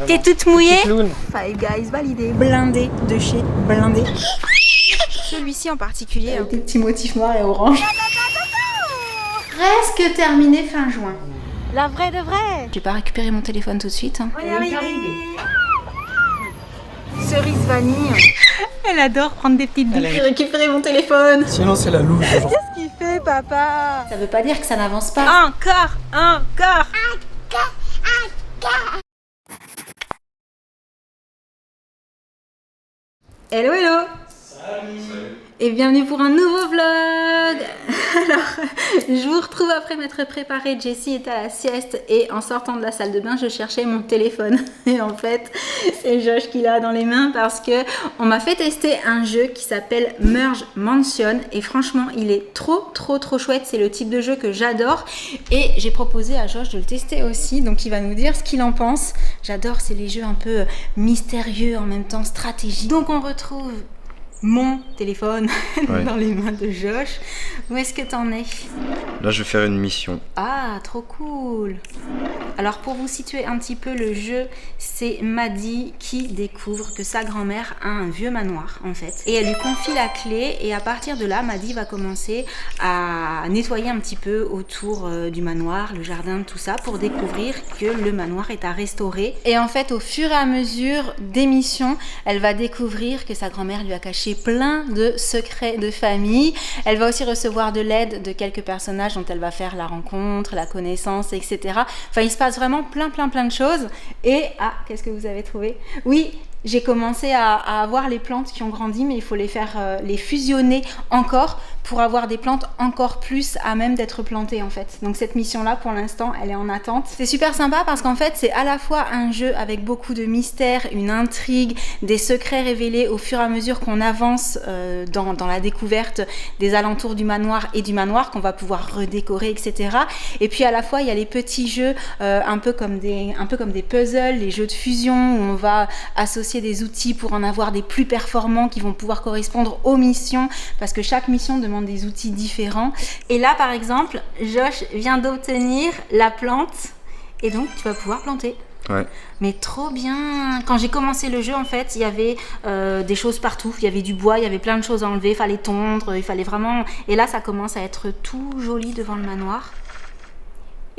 T'es toute mouillée? Five Guys validé. Blindé de chez blindé. Celui-ci en particulier. Avec des petits motifs noirs et orange. Presque terminé fin juin. La vraie de vraie. J'ai pas récupéré mon téléphone tout de suite. On est arrivé. Cerise vanille. Elle adore prendre des petites douches. J'ai récupéré mon téléphone. Sinon c'est la louche. Qu'est-ce qu'il fait, papa? Ça veut pas dire que ça n'avance pas. Encore. Hello, hello. Salut. Et bienvenue pour un nouveau vlog. Alors, je vous retrouve après m'être préparée. Jessie était à la sieste et en sortant de la salle de bain, je cherchais mon téléphone. Et en fait, c'est Josh qui l'a dans les mains parce que on m'a fait tester un jeu qui s'appelle Merge Mansion et franchement, il est trop chouette. C'est le type de jeu que j'adore et j'ai proposé à Josh de le tester aussi. Donc, il va nous dire ce qu'il en pense. J'adore, c'est les jeux un peu mystérieux en même temps stratégiques. Donc, on retrouve mon téléphone dans les mains de Josh. Où est-ce que t'en es? Là, je vais faire une mission. Ah, trop cool. Alors, pour vous situer un petit peu le jeu, c'est Maddie qui découvre que sa grand-mère a un vieux manoir, en fait. Et elle lui confie la clé et à partir de là, Maddie va commencer à nettoyer un petit peu autour du manoir, le jardin, tout ça, pour découvrir que le manoir est à restaurer. Et en fait, au fur et à mesure des missions, elle va découvrir que sa grand-mère lui a caché plein de secrets de famille. Elle va aussi recevoir de l'aide de quelques personnages dont elle va faire la rencontre, la connaissance, etc. Enfin, il se passe vraiment plein de choses. Et, qu'est-ce que vous avez trouvé? Oui, j'ai commencé à avoir les plantes qui ont grandi, mais il faut les faire, les fusionner encore pour avoir des plantes encore plus à même d'être plantées en fait. Donc cette mission-là, pour l'instant, elle est en attente. C'est super sympa parce qu'en fait, c'est à la fois un jeu avec beaucoup de mystères, une intrigue, des secrets révélés au fur et à mesure qu'on avance dans la découverte des alentours du manoir et du manoir qu'on va pouvoir redécorer, etc. Et puis à la fois, il y a les petits jeux un peu comme des puzzles, les jeux de fusion où on va associer des outils pour en avoir des plus performants qui vont pouvoir correspondre aux missions parce que chaque mission demande des outils différents. Et là, par exemple, Josh vient d'obtenir la plante et donc tu vas pouvoir planter. Ouais. Mais trop bien. Quand j'ai commencé le jeu, en fait, il y avait des choses partout. Il y avait du bois, il y avait plein de choses à enlever. Il fallait tondre, il fallait vraiment... Et là, ça commence à être tout joli devant le manoir.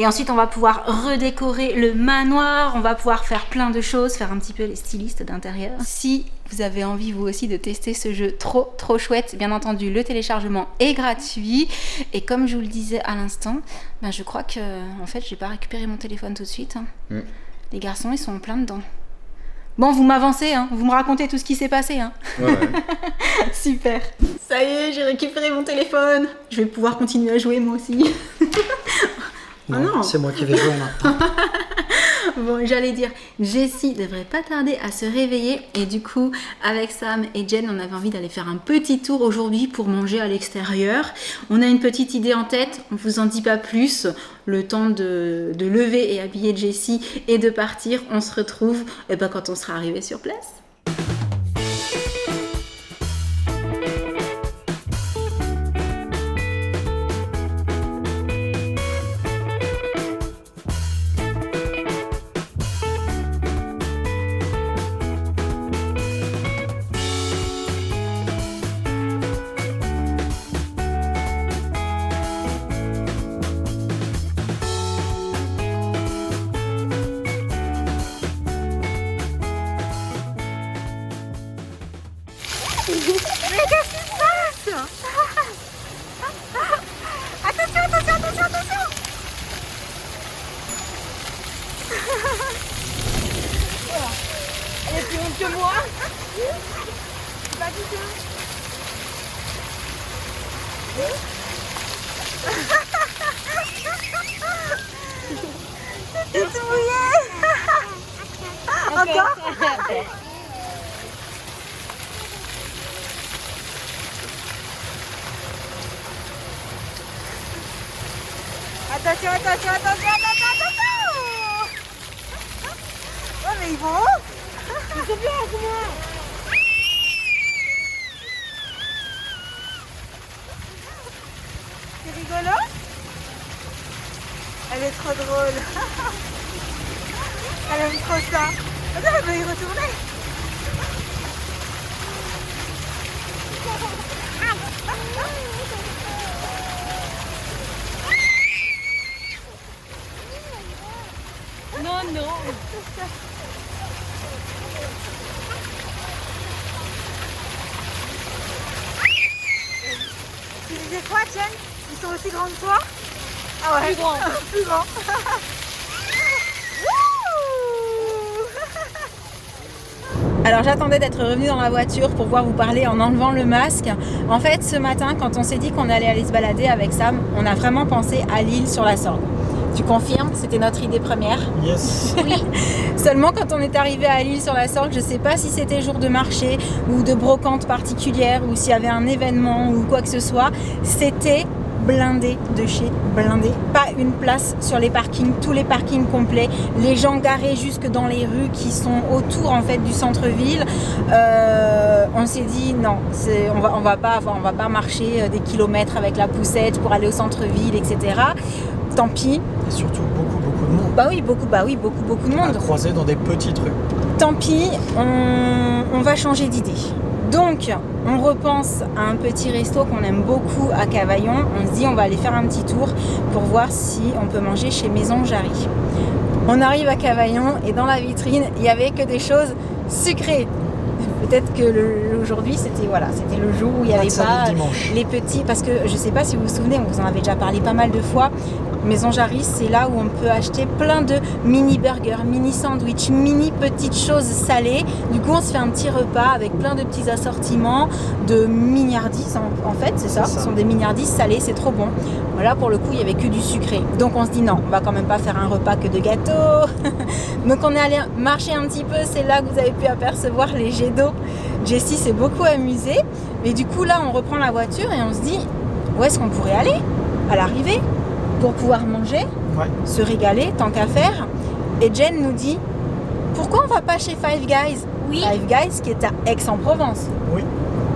Et ensuite, on va pouvoir redécorer le manoir, on va pouvoir faire plein de choses, faire un petit peu les stylistes d'intérieur. Si vous avez envie, vous aussi, de tester ce jeu trop chouette, bien entendu, le téléchargement est gratuit. Et comme je vous le disais à l'instant, je crois que, en fait, j'ai pas récupéré mon téléphone tout de suite. Les garçons, ils sont en plein dedans. Bon, vous m'avancez, vous me racontez tout ce qui s'est passé. Ouais. Super. Ça y est, j'ai récupéré mon téléphone. Je vais pouvoir continuer à jouer, moi aussi. Non, c'est moi qui vais jouer maintenant. Bon, j'allais dire, Jessie devrait pas tarder à se réveiller et du coup, avec Sam et Jen, on avait envie d'aller faire un petit tour aujourd'hui pour manger à l'extérieur. On a une petite idée en tête, on vous en dit pas plus. Le temps de lever et habiller Jessie et de partir, on se retrouve quand on sera arrivé sur place. Mais qu'est-ce qui se passe? Attention. Elle est plus haute que moi. Pas du tout. T'es tout mouillé. Encore. Attention. Oh mais ils vont haut. Ils sont bien avec moi. C'est rigolo. Elle est trop drôle. Elle aime trop ça. Attends, elle veut y retourner. Non, non. Tu disais quoi, Jen? Ils sont aussi grands que toi? Ah ouais. Plus grands. Plus grands. Alors j'attendais d'être revenue dans la voiture pour pouvoir vous parler en enlevant le masque. En fait, ce matin, quand on s'est dit qu'on allait aller se balader avec Sam, on a vraiment pensé à l'île sur la Sorgue. Tu confirmes? C'était notre idée première? Yes. Oui. Seulement quand on est arrivé à l'île sur la Sorgue, je ne sais pas si c'était jour de marché ou de brocante particulière ou s'il y avait un événement ou quoi que ce soit, c'était blindé de chez blindé. Pas une place sur les parkings, tous les parkings complets, les gens garés jusque dans les rues qui sont autour en fait du centre-ville. On s'est dit non, on va pas marcher des kilomètres avec la poussette pour aller au centre-ville, etc. Tant pis. Et surtout beaucoup de monde. Bah oui, beaucoup de monde. À croiser dans des petites rues. Tant pis, on va changer d'idée. Donc, on repense à un petit resto qu'on aime beaucoup à Cavaillon. On se dit, on va aller faire un petit tour pour voir si on peut manger chez Maison Jarry. On arrive à Cavaillon et dans la vitrine, il n'y avait que des choses sucrées. Peut-être que aujourd'hui, c'était le jour où il n'y avait pas les petits... Parce que je ne sais pas si vous vous souvenez, on vous en avait déjà parlé pas mal de fois. Maison Jarry, c'est là où on peut acheter plein de mini burgers, mini sandwichs, mini petites choses salées. Du coup, on se fait un petit repas avec plein de petits assortiments de mignardises. En fait, c'est ça. Ce sont des mignardises salées, c'est trop bon. Voilà, pour le coup, il n'y avait que du sucré. Donc, on se dit non, on va quand même pas faire un repas que de gâteaux. Donc, on est allé marcher un petit peu. C'est là que vous avez pu apercevoir les jets d'eau. Jessie s'est beaucoup amusée. Mais du coup, là, on reprend la voiture et on se dit où est-ce qu'on pourrait aller à l'arrivée pour pouvoir manger, se régaler, tant qu'à faire. Et Jen nous dit, pourquoi on va pas chez Five Guys? Oui. Five Guys qui est à Aix-en-Provence. Oui.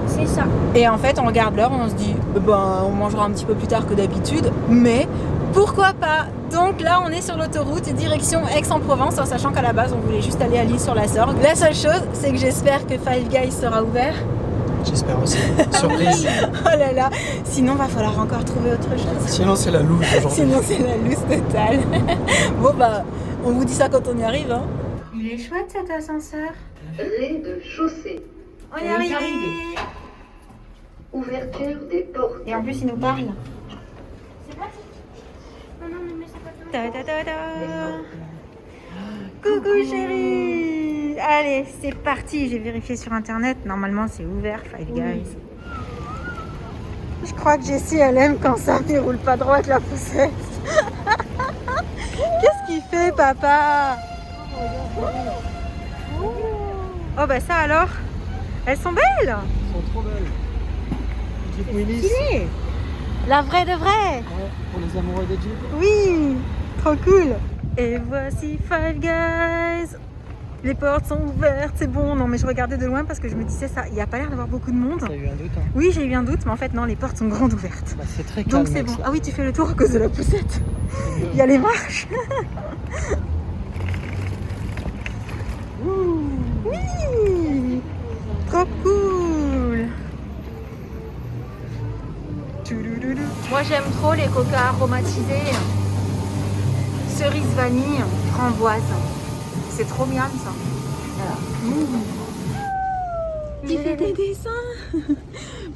C'est ça. Et en fait, on regarde l'heure, on se dit, on mangera un petit peu plus tard que d'habitude, mais pourquoi pas? Donc là, on est sur l'autoroute direction Aix-en-Provence, en sachant qu'à la base, on voulait juste aller à l'île sur la Sorgue. La seule chose, c'est que j'espère que Five Guys sera ouvert. J'espère aussi. Surprise. Oh là là, sinon va falloir encore trouver autre chose. Sinon c'est la loose aujourd'hui. Sinon c'est la loose totale. Bon bah, on vous dit ça quand on y arrive. Hein. Il est chouette cet ascenseur. Rez-de-chaussée. On y est arrivé. Ouverture des portes. Et en plus il nous parle. C'est parti. Non, mais c'est pas Ta ta ta ta. Coucou chérie. Allez, c'est parti. J'ai vérifié sur internet. Normalement, c'est ouvert, Five Guys. Je crois que Jessie, elle aime quand ça ne roule pas droit avec la poussette. Qu'est-ce qu'il fait, papa? Oh, bah ça alors. Elles sont belles. Elles sont trop belles. Jeep Willys. Stylé. La vraie de vraie. Ouais, pour les amoureux des Jeep. Oui, trop cool. Et voici Five Guys. Les portes sont ouvertes, c'est bon. Non mais je regardais de loin parce que je me disais ça, il n'y a pas l'air d'avoir beaucoup de monde. T'as eu un doute, hein? Oui, j'ai eu un doute, mais en fait non, les portes sont grandes ouvertes. Bah, c'est très calme. Donc c'est bon. Ah oui, tu fais le tour à cause de la poussette. Il y a les marches. Oui, trop cool. Moi j'aime trop les coca aromatisés. Cerise vanille, framboise. C'est trop bien ça. Voilà. Il fait des dessins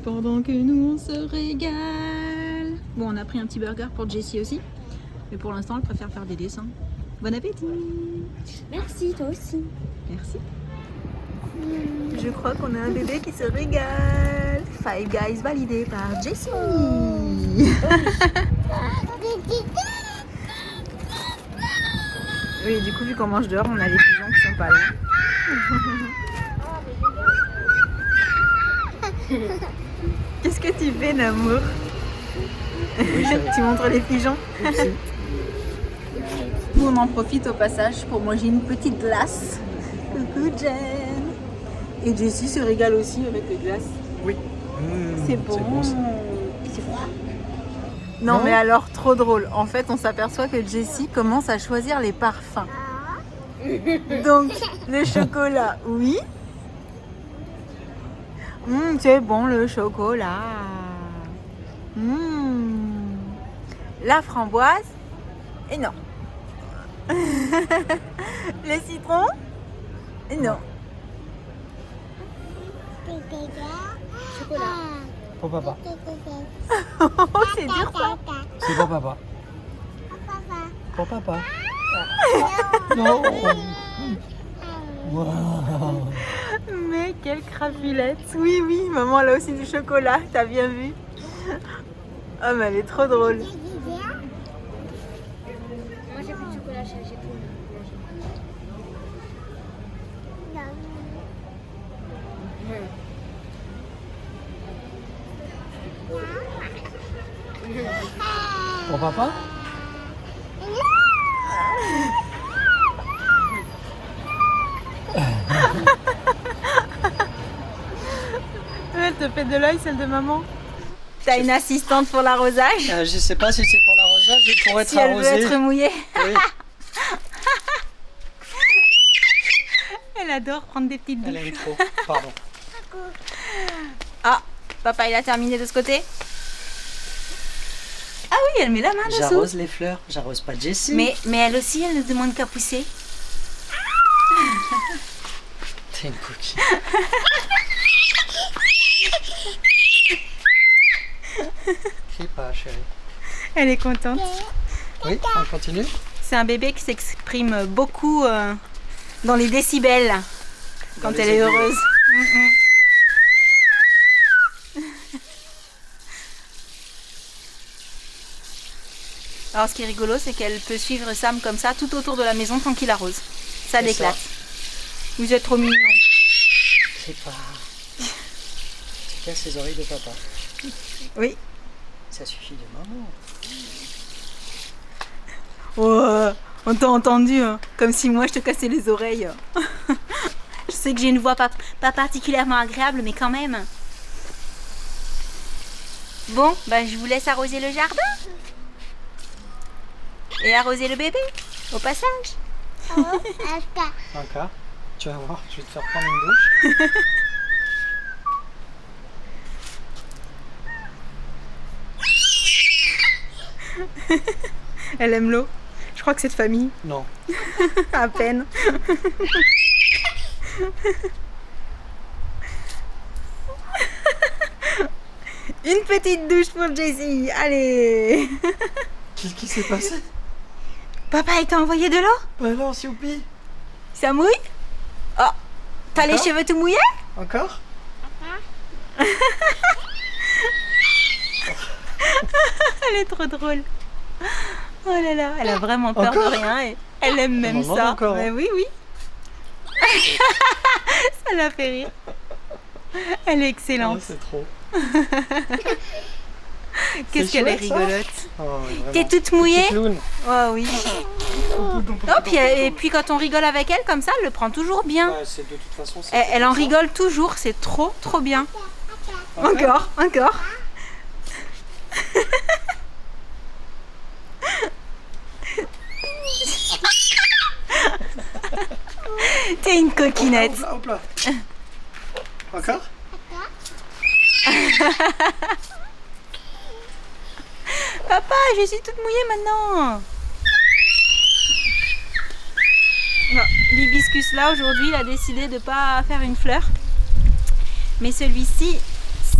pendant que nous on se régale. Bon, on a pris un petit burger pour Jessie aussi. Mais pour l'instant, elle préfère faire des dessins. Bon appétit. Merci, toi aussi. Merci. Je crois qu'on a un bébé qui se régale. Five Guys validé par Jessie. Oui, du coup, vu qu'on mange dehors, on a les pigeons qui sont pas là. Qu'est-ce que tu fais, Namour? Tu montres les pigeons? On en profite au passage pour manger une petite glace. Coucou Jen. Et Jessie se régale aussi avec les glaces. Oui. C'est bon. Ça. C'est froid. Non mais alors trop drôle. En fait on s'aperçoit que Jessie commence à choisir les parfums. Donc, le chocolat, oui. C'est bon le chocolat. La framboise. Et non. Le citron. Et non. Chocolat. Pour papa. Oh, c'est dur ça. C'est pour papa. Pour papa. Non. Wow. Mais quelle crapulette. Oui, oui, maman elle a aussi du chocolat, t'as bien vu. Oh mais elle est trop drôle. Moi j'ai plus de chocolat, j'ai tout. Pour papa. Elle te fait de l'œil celle de maman. T'as une assistante pour l'arrosage Je sais pas si c'est pour l'arrosage ou pour être si elle arrosé. veut être mouillée. Oui. Elle adore prendre des petites douches. Elle aime trop. Pardon. Ah, papa il a terminé de ce côté. Ah oui, elle met la main dessous. J'arrose les fleurs. J'arrose pas Jessie. Mais elle aussi, elle ne demande qu'à pousser. T'es une coquille. Crie pas, chérie. Elle est contente. Oui, on continue. C'est un bébé qui s'exprime beaucoup dans les décibels quand les elle est aiguilles. heureuse. Alors ce qui est rigolo, c'est qu'elle peut suivre Sam comme ça tout autour de la maison tant qu'il arrose. Ça C'est l'éclate. ça. Vous êtes trop mignons. Crie pas. Tu casses les oreilles de papa. Oui. Ça suffit de maman. Oh, on t'a entendu, hein. Comme si moi je te cassais les oreilles. Je sais que j'ai une voix pas particulièrement agréable, mais quand même. Bon, bah je vous laisse arroser le jardin. Et arroser le bébé, au passage. Encore. Tu vas voir, je vais te faire prendre une douche. Elle aime l'eau. Je crois que c'est de famille. Non. À peine. Une petite douche pour Jessie. Allez. Qu'est-ce qui s'est passé? Papa, il t'a envoyé de l'eau? Bah non, Youpi. Ça mouille? Oh, t'as les Encore cheveux tout mouillés? Encore? Elle est trop drôle. Oh là là, elle a vraiment peur Encore de rien et elle aime même demande ça. encore, hein. Mais oui, oui. Ça l'a fait rire. Elle est Oh, excellente. c'est trop. Qu'est-ce c'est qu'elle est chouette, ça. rigolote. Oh, vraiment. T'es toute mouillée? Petit clown. Oh oui. Et puis quand on rigole avec elle comme ça, elle le prend toujours bien. Ouais, c'est de toute façon. c'est Elle en comme ça. rigole toujours, c'est trop bien. Encore. T'es une coquinette. Hop là, hop là. Encore? Papa, je suis toute mouillée maintenant. Bon, l'hibiscus là aujourd'hui, il a décidé de ne pas faire une fleur. Mais celui-ci,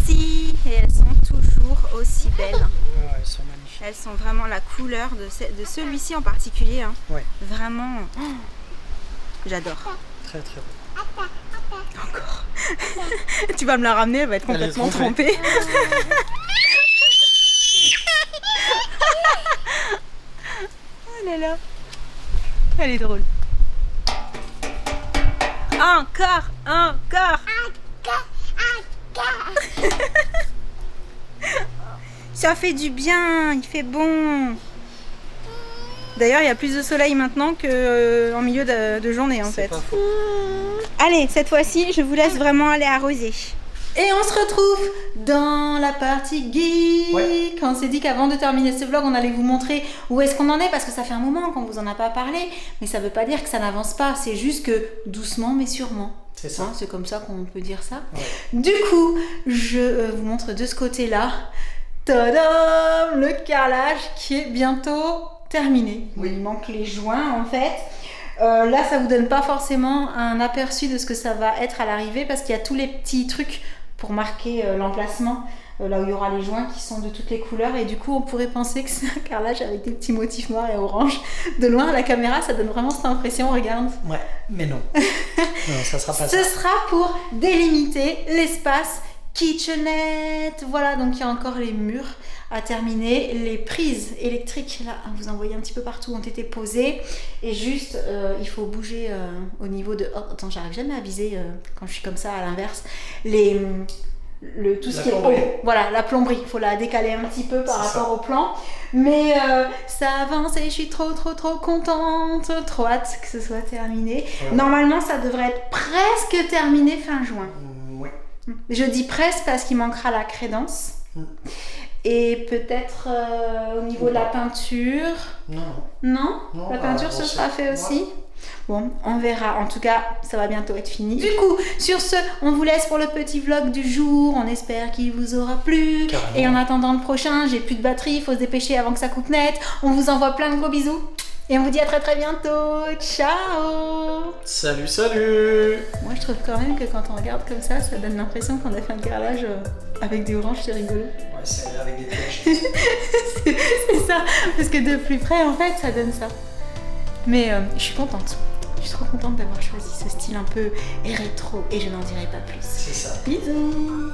si, et elles sont toujours aussi belles. Ouais, elles sont magnifiques. Elles sont vraiment la couleur de celui-ci en particulier. Hein. Ouais. Vraiment, j'adore. Très très beau. Encore. Tu vas me la ramener, elle va être Elle est complètement trompée. trompée. Oh là là. Elle est drôle. Encore. Ça fait du bien, il fait bon. D'ailleurs, il y a plus de soleil maintenant qu'en milieu de journée en C'est fait. pas faux. Allez, cette fois-ci, je vous laisse vraiment aller arroser. Et on se retrouve dans la partie geek. Ouais. On s'est dit qu'avant de terminer ce vlog, on allait vous montrer où est-ce qu'on en est parce que ça fait un moment qu'on vous en a pas parlé. Mais ça veut pas dire que ça n'avance pas. C'est juste que doucement mais sûrement. C'est ça. Hein, c'est comme ça qu'on peut dire ça. Ouais. Du coup, je vous montre de ce côté-là. Tadam, le carrelage qui est bientôt terminé. Oui. Il manque les joints en fait. Là, ça vous donne pas forcément un aperçu de ce que ça va être à l'arrivée parce qu'il y a tous les petits trucs pour marquer l'emplacement, là où il y aura les joints qui sont de toutes les couleurs et du coup on pourrait penser que c'est un carrelage avec des petits motifs noirs et orange. De loin à la caméra ça donne vraiment cette impression, regarde. Ouais, mais non. Non, ça sera pas ça. Ce sera pour délimiter l'espace kitchenette. Voilà, donc il y a encore les murs à terminer. Les prises électriques, là, vous en voyez un petit peu partout, ont été posées. Et juste, il faut bouger au niveau de... Oh, attends, j'arrive jamais à viser quand je suis comme ça, à l'inverse. Tout ce qui est haut. Voilà, la plomberie. Il faut la décaler un petit peu par rapport au plan. Mais ça avance et je suis trop contente. Trop hâte que ce soit terminé. Ouais. Normalement, ça devrait être presque terminé fin juin. Ouais. Je dis presque parce qu'il manquera la crédence. Et peut-être au niveau de la peinture. Non. Non, Non, la peinture ce sera fait aussi. Ouais. Bon, on verra. En tout cas, ça va bientôt être fini. Du coup, sur ce, on vous laisse pour le petit vlog du jour. On espère qu'il vous aura plu. Carrément. Et en attendant le prochain, j'ai plus de batterie. Il faut se dépêcher avant que ça coupe net. On vous envoie plein de gros bisous. Et on vous dit à très bientôt. Ciao! Salut, salut. Moi, je trouve quand même que quand on regarde comme ça donne l'impression qu'on a fait un carrelage avec des oranges, c'est rigolo. Ouais, c'est avec des flèches. C'est ça, parce que de plus près, en fait, ça donne ça. Mais je suis contente. Je suis trop contente d'avoir choisi ce style un peu rétro et je n'en dirai pas plus. C'est ça. Bisous!